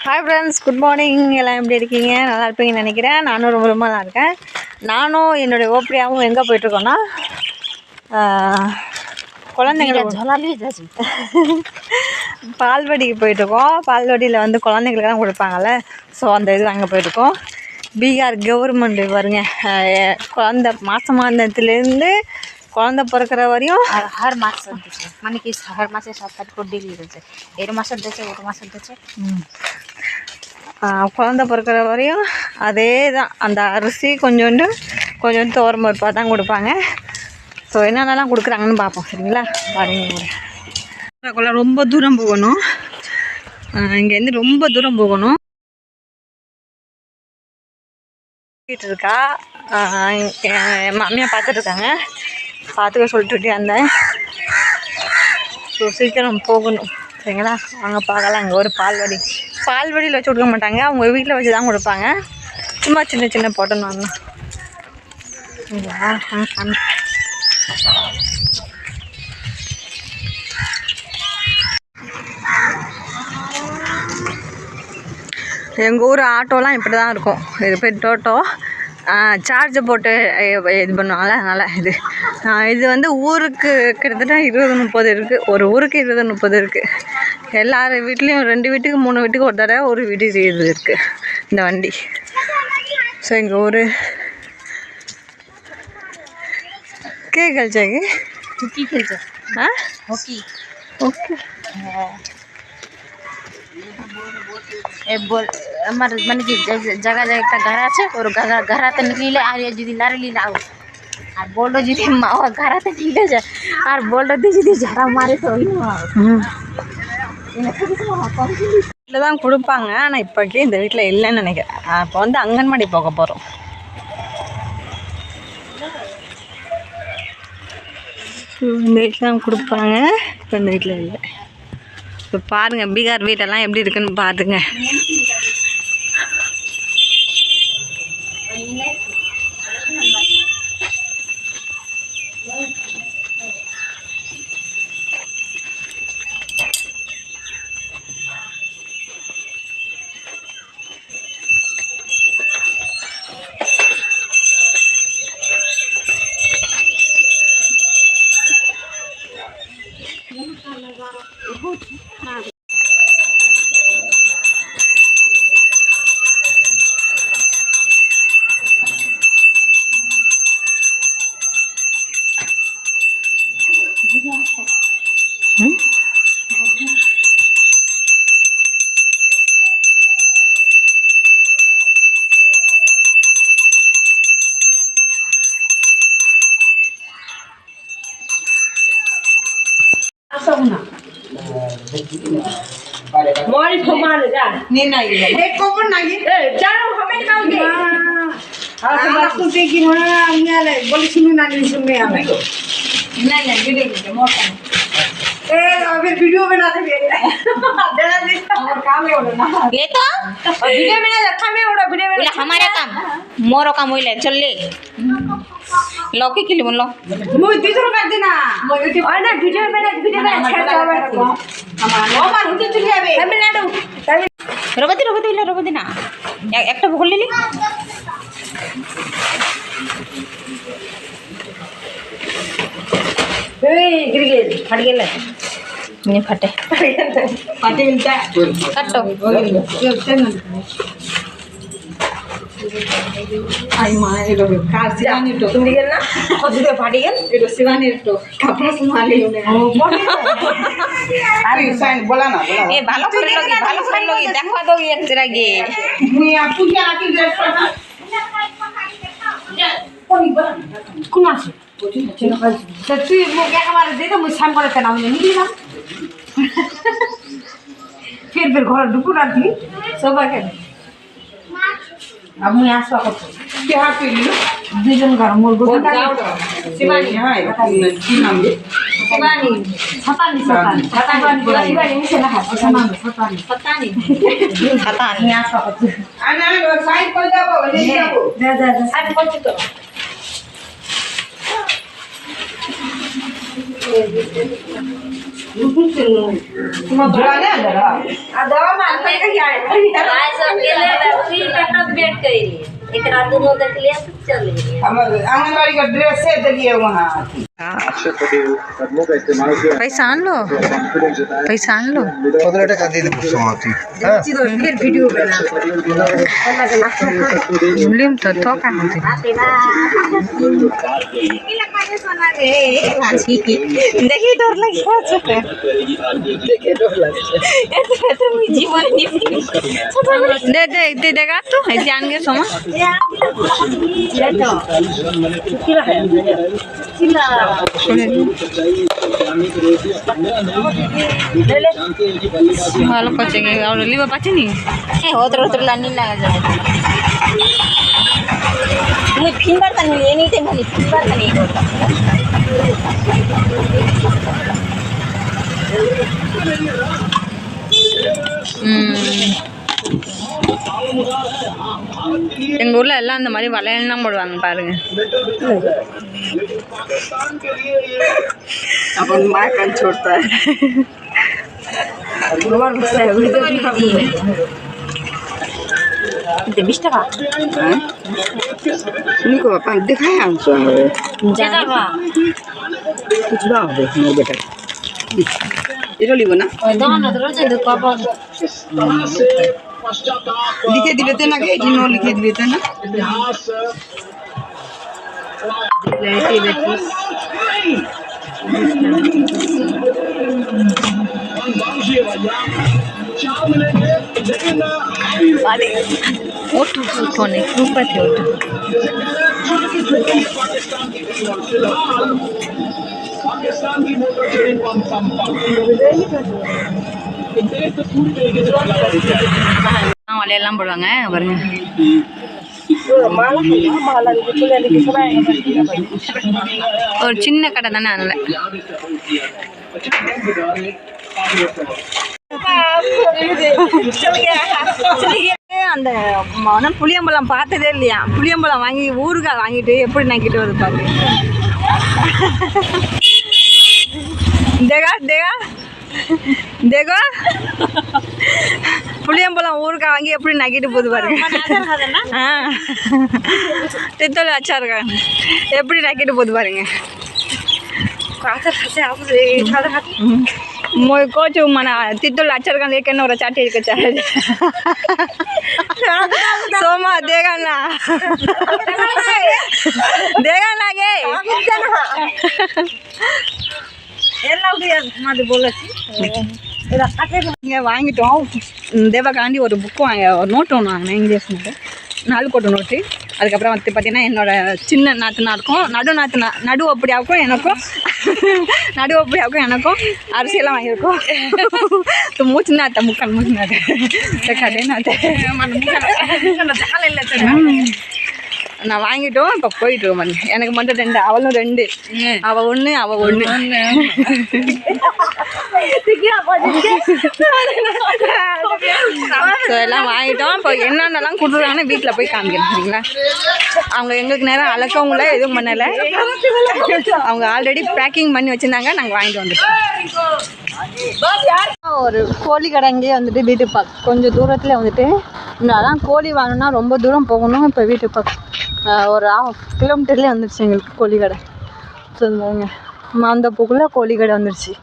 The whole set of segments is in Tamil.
Hi friends, good morning. எல்லாம் எப்படி இருக்கீங்க? நல்லா இருப்பீங்கன்னு நினைக்கிறேன். நானும் ரொம்ப ரொம்ப நல்லா இருக்கேன். நானும் என்னுடைய ஓப்ரியாவும் எங்கே போயிட்டுருக்கோன்னா குழந்தைங்களுக்கு பால்வடிக்கு போயிட்டுருக்கோம். பால்வடியில் வந்து குழந்தைங்களுக்கெல்லாம் கொடுப்பாங்கள்ல, ஸோ அந்த இது அங்கே போயிட்டுருக்கோம். பீகார் கவர்மெண்ட் பாருங்க, குழந்த மாதமானத்துலேருந்து குழந்த பிறக்கிற வரையும் हर मास माने कि हर मासे 7-8 को डेली रहছে এর মাসে দিয়েছে ওর মাসে দিয়েছে குழந்த பிறக்கிற வரையும் அதே தான். அந்த அரிசி கொஞ்சோண்டு துவரம் பருப்பாக தான் கொடுப்பாங்க. ஸோ என்னென்னலாம் கொடுக்குறாங்கன்னு பார்ப்போம். சரிங்களா? பாருங்க, ரொம்ப தூரம் போகணும். இங்கேருந்து ரொம்ப தூரம் போகணும். இருக்கா என் மாமியாக பார்த்துட்ருக்காங்க. பார்த்துக்க சொல்லிட்டு இருந்தேன். ஸோ சீக்கிரம் போகணும். சரிங்களா? அவங்க பார்க்கலாம். அங்கே ஒரு பால்வடியில் வச்சு கொடுக்க மாட்டாங்க, அவங்க வீட்டில் வச்சு தான் கொடுப்பாங்க. சும்மா சின்ன சின்ன போட்டணும் வரணும். எங்கள் ஊர் ஆட்டோலாம் இப்படி தான் இருக்கும். இது பேர் டோட்டோ. சார்ஜை போட்டு இது பண்ணுவாங்களே, அதனால் இது வந்து ஊருக்கு கிட்டத்தட்ட 20-30 இருக்குது. ஒரு ஊருக்கு 20-30 இருக்குது. எல்லார் வீட்லேயும் 2 வீட்டுக்கு 3 வீட்டுக்கு ஒரு தடவை ஒரு வீட்டுக்கு இது இருக்குது இந்த வண்டி. ஸோ எங்கள் ஊர் கே கல்ச்சாக்கு हॉकी ओके बोल हमारे माने कि जगह जगह एक घर আছে और घर आते निकले আর যদি লারলি লাও আর বলdo যদি घर आते निकले যায় আর বলdo দিয়ে যদি ঝাড়া মারে তো வீட்டில் தான் கொடுப்பாங்க. ஆனால் இப்போக்கே இந்த வீட்டில் இல்லைன்னு நினைக்கிறேன். இப்போ வந்து அங்கன்வாடி போக போகிறோம். இந்த வீட்டில் தான் கொடுப்பாங்க. இப்போ இந்த வீட்டில் இல்லை. இப்போ பாருங்கள், பீகார் வீட்டெல்லாம் எப்படி இருக்குன்னு பாருங்க. मोरी फमाल जा नी नाही देखो पण नाही जानो हमें काऊ दे हां कुठे की म्हणा आम्हाला बोली सुनू नाही सुनने आम्ही नाही वीडियो मोठा ए अभी वीडियो बनाते देना दे और काम है ओडा ना ले तो वीडियो बना रखा में ओडा वीडियो बोले हमारा काम मोरो काम होइले चल ले लौकी के लिए बोल लो मुझे 30 रुपए देना और ना वीडियो में अच्छा चावल हमारा वो मार होते चली जावे तमिलनाडु रोबती ना একটা ভুল নিলি ए गिर गए फट गए नहीं फटे फटे मिलता काटो आई माँ ये कार सिवानी तो तुम निकल ना और जो फाटी गया ये सिवानी तो कपड़ा संभाल लियो ने अरे साइन बोला ना ए ভালো করে লগি দেখো তো এক জায়গায় मुझे आपको क्या आके ड्रेस पहना कोई बोला कौन आसे तो तू वो क्या हमारे दे तो मुझे शाम को रहता ना मुझे निकली ना फिर घर ढुकू ना थी सब के अब मैं आसवा को क्या पे ली दुजन घर मोर गो शिवानी हां की नाम है शिवानी सतानी शिवानी से ना है नाम सतानी आसवा को आना साइड पर जाओ ले जाओ जा साइड पर तो आंगनबाड़ी का ड्रेस से दिए वहाँ पैसा आन लो पैसा आन लो फिर वीडियो बना मुस्लिम तो का होती देखिए डर लगे दे दे इतने देगा तू इतने आने सोमा ভালো পাচ্ছে কি আর লিবা পাচ্ছে নি होत्र लानी लगा जाए तुम्हें फिर बार तनी एनी टाइम खाली फिर बार तनी होता எங்க ஊர்ல எல்லாம் அந்த மாதிரி வளையல்லாம் போடுவாங்க பாருங்க अपन माँ का छोड़ता है itu bisa pak ini kok apa दिखाया हमको jangan pak कुछ बात है मेरे बेटा ये लियो ना jangan terus itu apa लिखे दिए थे ना के जिनो लिखे दिए थे ना लेटी बेटी ওঠো ওঠো অনেক রূপাতে ওঠো வலையெல்லாம் போடுவாங்க பாருங்க ஒரு சின்ன கடை தானே அதனால அந்த மனம் புளியம்பழம் பார்த்ததே இல்லையா புளியம்பழம் வாங்கி ஊறுகாய் வாங்கிட்டு எப்படி நக்கிட்டு வருது பாரு தேகா தேகா தேகா புளியம்பழம் ஊறுகாய் வாங்கி எப்படி நக்கிட்டு போகுது பாருங்க தித்தோல் அச்சாருக்கா எப்படி நக்கிட்டு போகுது பாருங்க মই কৈছো মানে তিতল আচার কান কেন ওরা চাটি চাই সোমা দেখা না দেখা না গে வாங்கிட்டோம் தேவகாண்டி ஒரு புக் ஒரு நோட்டு ஒன்று வாங்கினேன் இங்கிலீஷ் நோட்டு 4 கோட்டு நோட்டு அதுக்கப்புறம் வந்து பார்த்தீங்கன்னா என்னோட சின்ன நாத்தனாருக்கும் நடு அப்படியாவுக்கும் எனக்கும் அரிசியெல்லாம் வாங்கியிருக்கோம் மூச்சு நாத்த முக்கால் மூச்சு நாத்த கடை நாத்த நான் வாங்கிட்டோம் இப்போ போயிட்டுருவோம் மணி எனக்கு மட்டும் 2 அவளும் 2 அவள் 1 அவள் 1 எல்லாம் வாங்கிட்டோம் இப்போ என்னென்னலாம் கொடுத்துருக்காங்கன்னு வீட்டில் போய் காமிக்கிறேன் சரிங்களா அவங்க எங்களுக்கு நேரம் அளக்கவும் இல்லை எதுவும் பண்ணலை அவங்க ஆல்ரெடி பேக்கிங் பண்ணி வச்சுருந்தாங்க நாங்கள் வாங்கிட்டு வந்துட்டோம் ஒரு கோழி கடைங்கே வந்துட்டு வீட்டு பக்கம் கொஞ்சம் தூரத்தில் வந்துட்டு அதான் கோழி வாங்கினா ரொம்ப தூரம் போகணும் இப்போ வீட்டு பக்கம் ஒரு 1/2 கிலோமீட்டர்லேயே வந்துடுச்சு எங்களுக்கு கோழி கடை சொல்லுவாங்க மாந்தப்பூக்குள்ளே கோழி கடை வந்துடுச்சு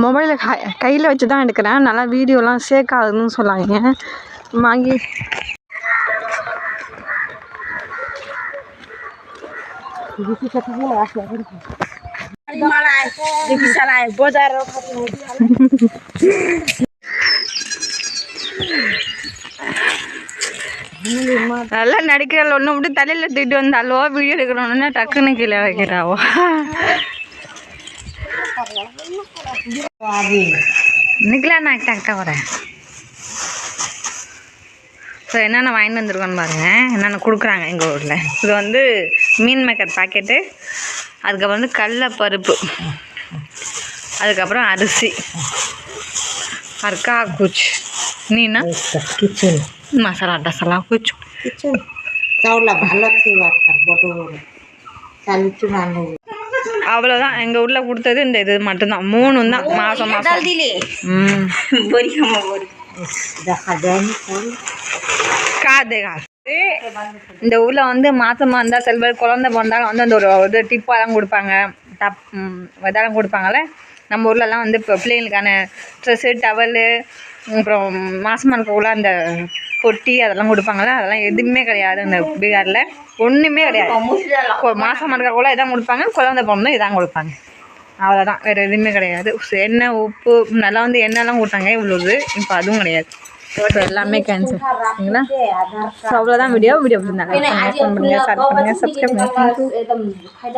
மொபைலை கையில் வச்சு தான் எடுக்கிறேன் நல்லா வீடியோலாம் ஷேக் ஆகுதுன்னு சொல்லாதீங்க வாங்கி நல்லா நடிக்கிறாள் ஒன்று விட்டு தலையில் தூக்கிட்டு வந்தாலோ வீடியோ எடுக்கிறோன்னா டக்குன்னு கீழே வைக்கிறாவோ இன்னைக்கெலாம் நான் கரெக்டாக வரேன் ஸோ என்னென்ன வாங்கிட்டு வந்துருக்கோன்னு பாருங்கள் என்னென்ன கொடுக்குறாங்க எங்கள் ஊரில் இது வந்து மீன் மேக்கர் பாக்கெட்டு அதுக்கப்புறம் வந்து கடலைப்பருப்பு அதுக்கப்புறம் அரிசி அர்க்கா குச் நீனா কিচেন மசாலா டசாலா குச்சு কিচেন চাউলা ভালো খেয়ে বড় বড় চালিচু রান্না அவ்வளோதான் எங்கள் ஊரில் கொடுத்தது இந்த இது மட்டும்தான் 3 தான் மாதம் மாதம் ம் দেখা যায়নি ফল காது இந்த ஊரில் வந்து மாதமாக இருந்தால் சில பேர் குழந்தை பிறந்தாலும் வந்து அந்த ஒரு இது டிப்பாலாம் கொடுப்பாங்க இதெல்லாம் கொடுப்பாங்கள்ல. நம்ம ஊர்லலாம் வந்து இப்போ பிள்ளைங்களுக்கான ட்ரெஸ்ஸு டவலு அப்புறம் மாதமாக இருக்கக்குள்ள அந்த பொட்டி அதெல்லாம் கொடுப்பாங்கள்ல. அதெல்லாம் எதுவுமே கிடையாது இந்த பீகாரில், ஒன்றுமே கிடையாது. மாதமாக இருக்கக்குள்ள இதான் கொடுப்பாங்க, குழந்தை பிறந்தா இதான் கொடுப்பாங்க, அவ்வளோதான். வேறு எதுவுமே கிடையாது. எண்ணெய் உப்பு நல்லா வந்து எண்ணெய்லாம் கொடுத்தாங்க இவ்வளோது, இப்போ அதுவும் கிடையாது. ஸோ எல்லாமே கேன்சல் சரிங்களா. ஸோ அவ்வளோதான் வீடியோ பிடிச்சிருந்தாங்க. ஃபோன் பண்ணுங்கள், ஷேர் பண்ணுங்கள், சப்ஸ்கிரைப் பண்ணுங்கள்.